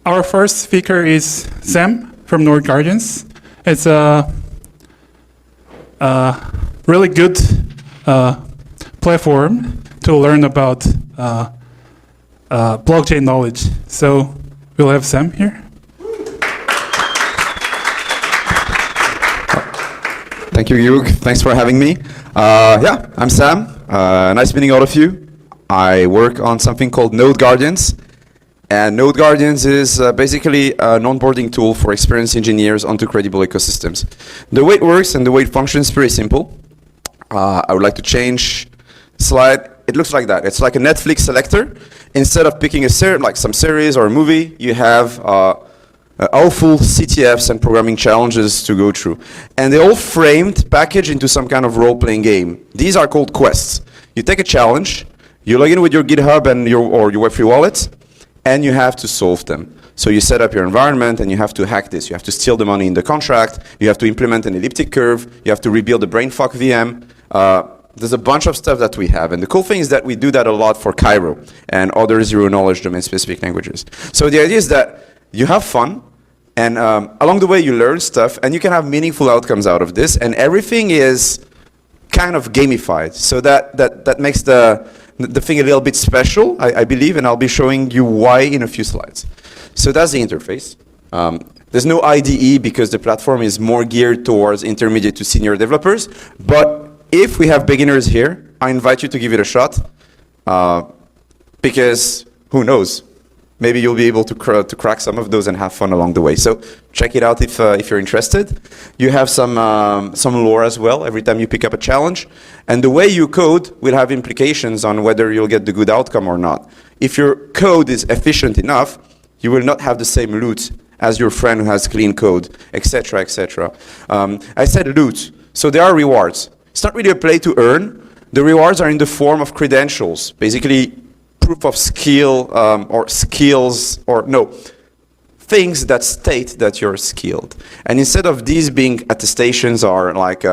Our first speaker is Sam from Nord Guardians. It's a really good platform to learn about blockchain knowledge. So we'll have Sam here. Thank you, Hugh. Thanks for having me. Yeah, I'm Sam. Nice meeting all of you. I work on something called Node Guardians. And Node Guardians is basically an onboarding tool for experienced engineers onto credible ecosystems. The way it works and the way it functions is pretty simple. I would like to change the slide. It looks like that. It's like a Netflix selector. Instead of picking a like some series or a movie, you have awful CTFs and programming challenges to go through. And they're all framed, packaged into some kind of role-playing game. These are called quests. You take a challenge, you log in with your GitHub and your Web3 wallet, and you have to solve them. So you set up your environment and you have to hack this. You have to steal the money in the contract. You have to implement an elliptic curve. You have to rebuild the brainfuck VM. There's a bunch of stuff that we have. And the cool thing is that we do that a lot for Cairo and other zero-knowledge domain-specific languages. So the idea is that you have fun, and along the way you learn stuff, and you can have meaningful outcomes out of this, and everything is kind of gamified. So that makes the thing a little bit special, I believe, and I'll be showing you why in a few slides. So that's the interface. There's no IDE because the platform is more geared towards intermediate to senior developers, but if we have beginners here, I invite you to give it a shot, because who knows? Maybe you'll be able to crack some of those and have fun along the way. So check it out if you're interested. You have some lore as well every time you pick up a challenge. And the way you code will have implications on whether you'll get the good outcome or not. If your code is efficient enough, you will not have the same loot as your friend who has clean code, etc., etc. I said loot, so there are rewards. It's not really a play to earn. The rewards are in the form of credentials, basically proof of skill or skills, or no, things that state that you're skilled. And instead of these being attestations or like,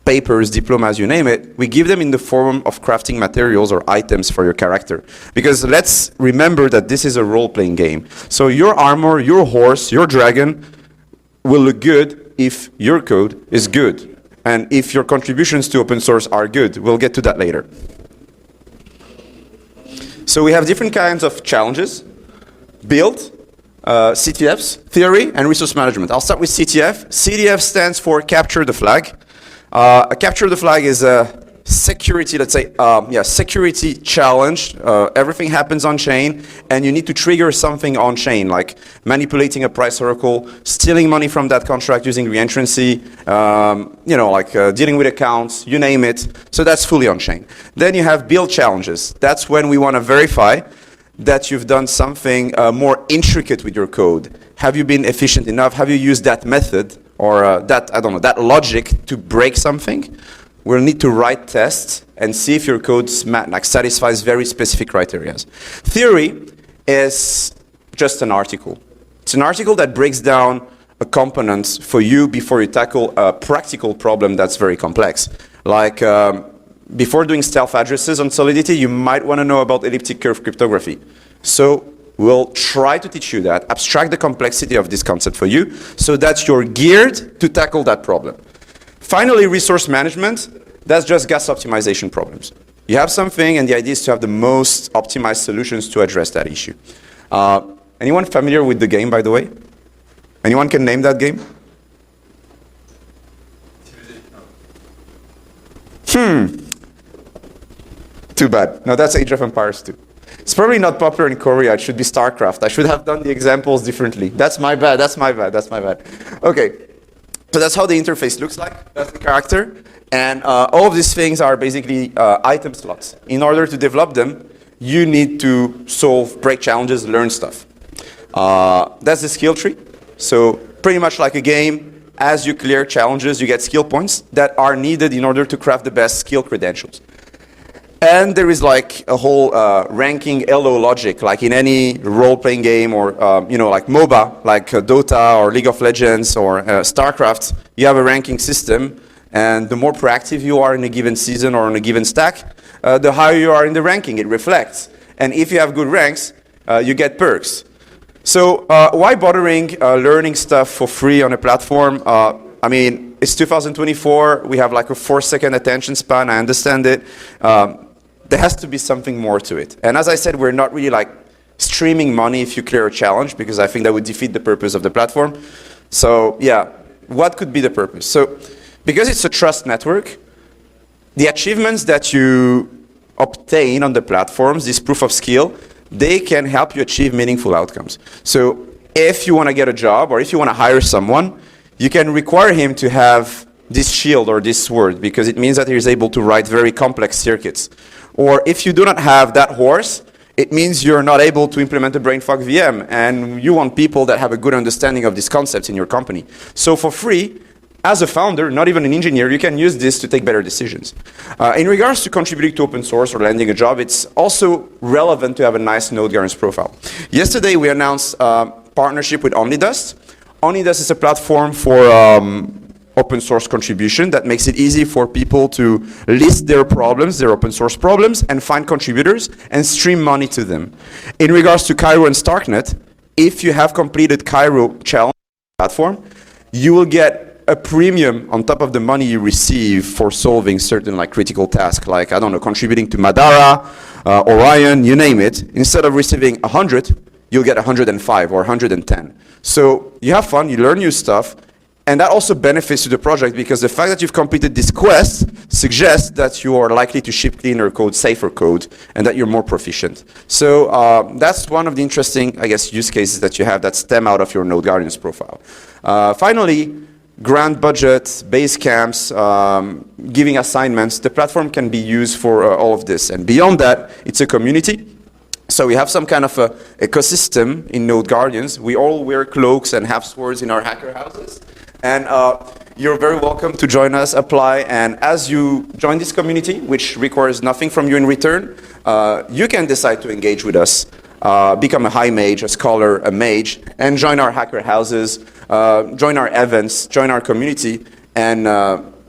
papers, diplomas, you name it, we give them in the form of crafting materials or items for your character. Because let's remember that this is a role-playing game. So your armor, your horse, your dragon will look good if your code is good. And if your contributions to open source are good. We'll get to that later. So we have different kinds of challenges: build, CTFs, theory, and resource management. I'll start with CTF. CTF stands for capture the flag. A capture the flag is a security, let's say, security challenge. Everything happens on chain, and you need to trigger something on chain, like manipulating a price oracle, stealing money from that contract using reentrancy, dealing with accounts, you name it. So that's fully on chain. Then you have build challenges. That's when we want to verify that you've done something more intricate with your code. Have you been efficient enough? Have you used that method or that logic to break something? We'll need to write tests and see if your code satisfies very specific criteria. Theory is just an article. It's an article that breaks down a component for you before you tackle a practical problem that's very complex. Like before doing stealth addresses on Solidity, you might want to know about elliptic curve cryptography. So we'll try to teach you that, abstract the complexity of this concept for you so that you're geared to tackle that problem. Finally, resource management, that's just gas optimization problems. You have something, and the idea is to have the most optimized solutions to address that issue. Anyone familiar with the game, by the way? Anyone can name that game? Too bad. No, that's Age of Empires 2. It's probably not popular in Korea. It should be StarCraft. I should have done the examples differently. That's my bad. Okay. So that's how the interface looks like. That's the character. And all of these things are basically item slots. In order to develop them, you need to break challenges, learn stuff. That's the skill tree. So pretty much like a game, as you clear challenges, you get skill points that are needed in order to craft the best skill credentials. And there is like a whole ranking LO logic, like in any role-playing game or like MOBA, like Dota or League of Legends or StarCraft. You have a ranking system, and the more proactive you are in a given season or in a given stack, the higher you are in the ranking. It reflects. And if you have good ranks, you get perks. So why bothering learning stuff for free on a platform? I mean, it's 2024. We have like a 4-second attention span. I understand it. There has to be something more to it. And as I said, we're not really like streaming money if you clear a challenge, because I think that would defeat the purpose of the platform. So yeah, what could be the purpose? So because it's a trust network, the achievements that you obtain on the platforms, this proof of skill, they can help you achieve meaningful outcomes. So if you want to get a job, or if you want to hire someone, you can require him to have this shield or this sword, because it means that he is able to write very complex circuits. Or if you do not have that horse, it means you're not able to implement a brain fog VM, and you want people that have a good understanding of these concepts in your company. So for free, as a founder, not even an engineer, you can use this to take better decisions. In regards to contributing to open source or landing a job, it's also relevant to have a nice node governance profile. Yesterday, we announced a partnership with OmniDust. OmniDust is a platform for open source contribution that makes it easy for people to list their problems, their open source problems, and find contributors and stream money to them. In regards to Cairo and Starknet, if you have completed Cairo challenge platform, you will get a premium on top of the money you receive for solving certain like critical tasks, like, I don't know, contributing to Madara, Orion, you name it. Instead of receiving 100, you'll get 105 or 110. So you have fun, you learn new stuff, and that also benefits to the project, because the fact that you've completed this quest suggests that you are likely to ship cleaner code, safer code, and that you're more proficient. So that's one of the interesting, I guess, use cases that you have that stem out of your Node Guardians profile. Finally, grant budget, base camps, giving assignments. The platform can be used for all of this. And beyond that, it's a community. So we have some kind of a ecosystem in Node Guardians. We all wear cloaks and have swords in our hacker houses. And you're very welcome to join us, apply, and as you join this community, which requires nothing from you in return, you can decide to engage with us, become a high mage, a scholar, a mage, and join our hacker houses, join our events, join our community, and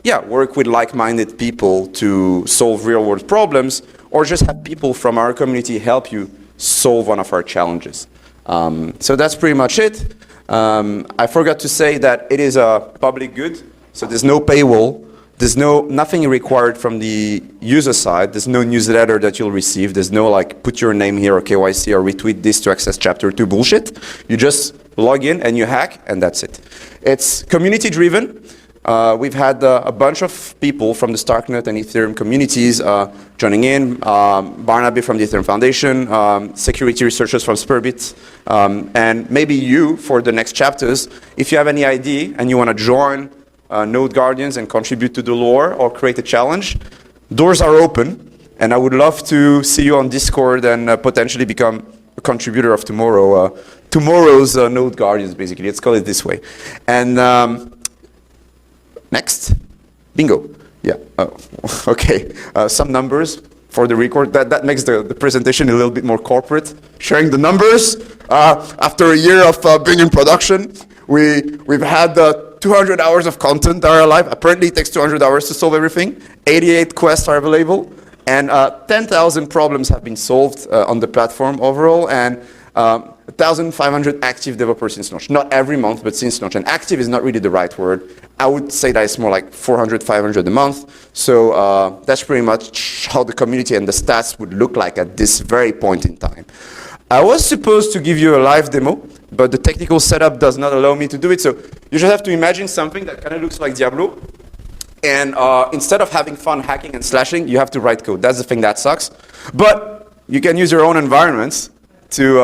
yeah, work with like-minded people to solve real-world problems, or just have people from our community help you solve one of our challenges. So that's pretty much it. I forgot to say that it is a public good, so there's no paywall, there's nothing required from the user side, there's no newsletter that you'll receive, there's no like put your name here or KYC or retweet this to access chapter 2 bullshit. You just log in and you hack, and that's it. It's community driven. We've had a bunch of people from the Starknet and Ethereum communities joining in, Barnaby from the Ethereum Foundation, security researchers from Spurbit, and maybe you for the next chapters. If you have any idea and you want to join Node Guardians and contribute to the lore or create a challenge, doors are open, and I would love to see you on Discord and potentially become a contributor of tomorrow's Node Guardians, basically. Let's call it this way. And next, bingo. Yeah, okay. Some numbers for the record. That makes the presentation a little bit more corporate. Sharing the numbers. After a year of being in production, we've had 200 hours of content that are alive. Apparently it takes 200 hours to solve everything. 88 quests are available. And 10,000 problems have been solved on the platform overall. And 1,500 active developers since launch. Not every month, but since launch. And active is not really the right word. I would say that it's more like 400, 500 a month. So that's pretty much how the community and the stats would look like at this very point in time. I was supposed to give you a live demo, but the technical setup does not allow me to do it. So you just have to imagine something that kind of looks like Diablo. And instead of having fun hacking and slashing, you have to write code. That's the thing that sucks. But you can use your own environments to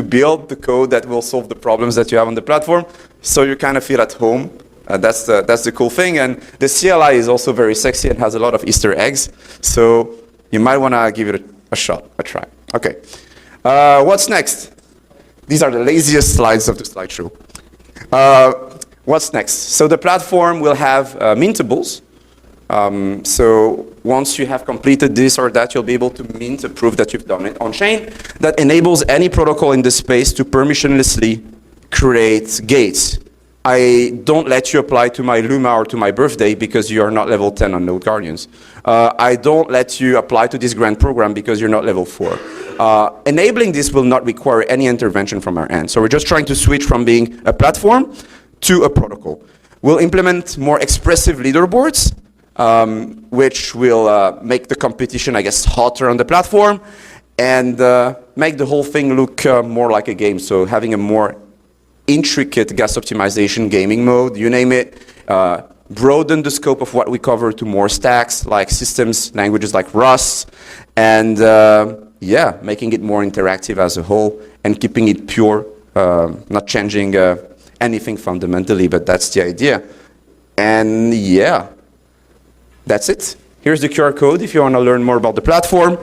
build the code that will solve the problems that you have on the platform, so you kind of feel at home. That's the cool thing. And the CLI is also very sexy and has a lot of Easter eggs. So you might want to give it a shot, a try. Okay. What's next? These are the laziest slides of the slideshow. What's next? So the platform will have mintables. So once you have completed this or that, you'll be able to mint a proof that you've done it on chain that enables any protocol in the space to permissionlessly create gates. I don't let you apply to my Luma or to my birthday because you are not level 10 on Node Guardians. I don't let you apply to this grant program because you're not level 4. Enabling this will not require any intervention from our end. So we're just trying to switch from being a platform to a protocol. We'll implement more expressive leaderboards, which will make the competition, I guess, hotter on the platform, and make the whole thing look more like a game. So having a more intricate gas optimization gaming mode, you name it, broaden the scope of what we cover to more stacks, like systems, languages like Rust, and yeah, making it more interactive as a whole, and keeping it pure, not changing anything fundamentally, but that's the idea. And yeah, that's it. Here's the QR code if you want to learn more about the platform.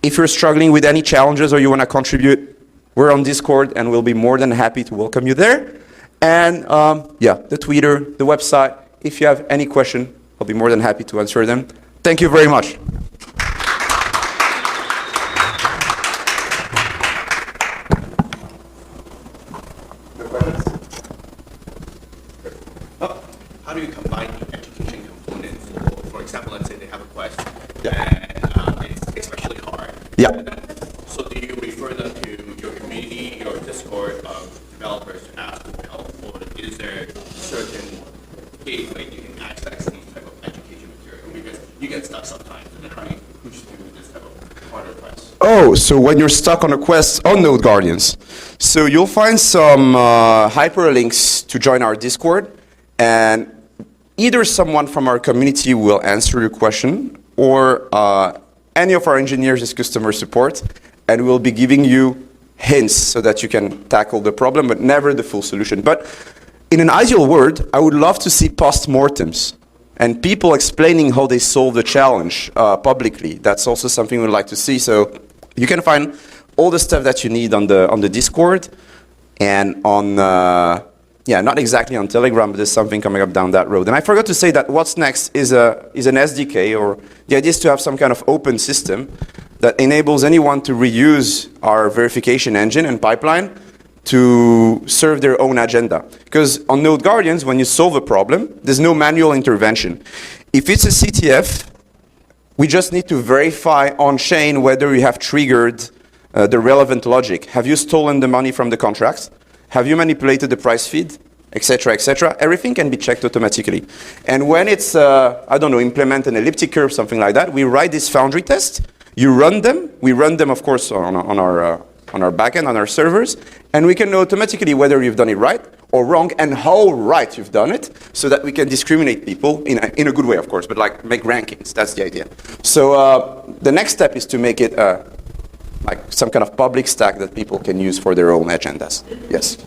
If you're struggling with any challenges or you want to contribute, we're on Discord and we'll be more than happy to welcome you there. And yeah, the Twitter, the website. If you have any question, I'll be more than happy to answer them. Thank you very much. How do you combine the education component for example, let's say they have a quest and it's especially hard. Yeah. So do you refer them to your community, your Discord of developers to ask for help, or is there certain gateway you can access these type of education material? Because you get stuck sometimes and then how do you push through this type of harder quests? Oh, so when you're stuck on a quest on Node Guardians, so you'll find some hyperlinks to join our Discord, and either someone from our community will answer your question, or any of our engineers is customer support, and we'll be giving you hints so that you can tackle the problem, but never the full solution. But in an ideal world, I would love to see post-mortems and people explaining how they solve the challenge publicly. That's also something we'd like to see. So you can find all the stuff that you need on the Discord, and on yeah, not exactly on Telegram, but there's something coming up down that road. And I forgot to say that what's next is an SDK, or the idea is to have some kind of open system that enables anyone to reuse our verification engine and pipeline to serve their own agenda. Because on Node Guardians, when you solve a problem, there's no manual intervention. If it's a CTF, we just need to verify on-chain whether you have triggered the relevant logic. Have you stolen the money from the contracts? Have you manipulated the price feed, etc., etc.? Everything can be checked automatically. And when it's, I don't know, implement an elliptic curve, something like that, we write this Foundry test. You run them. We run them, of course, on our backend, on our servers, and we can know automatically whether you've done it right or wrong, and how right you've done it, so that we can discriminate people in a good way, of course, but like make rankings. That's the idea. So the next step is to make it like some kind of public stack that people can use for their own agendas. Yes.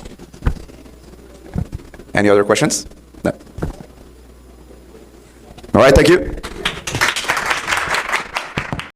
Any other questions? No. All right, thank you.